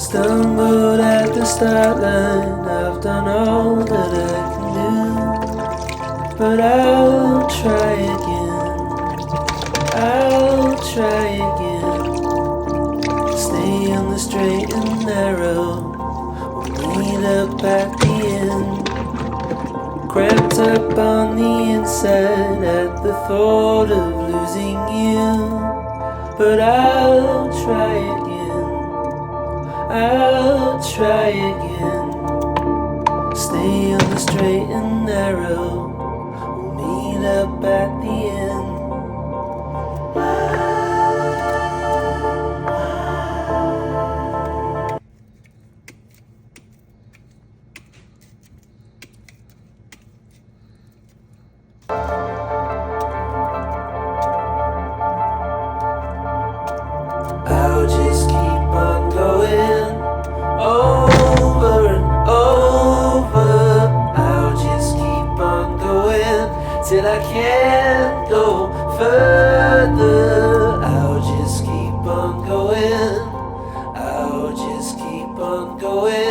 Stumbled at the start line, I've done all that I can do, but I'll try again, I'll try again. Stay on the straight and narrow, we'll meet up at the end. Cramped up on the inside at the thought of losing you, but I'll try again, I'll try again. Stay on the straight and narrow, we'll meet up at the end. I'll just keep on going over and over. I'll just keep on going till I can't go further. I'll just keep on going, I'll just keep on going.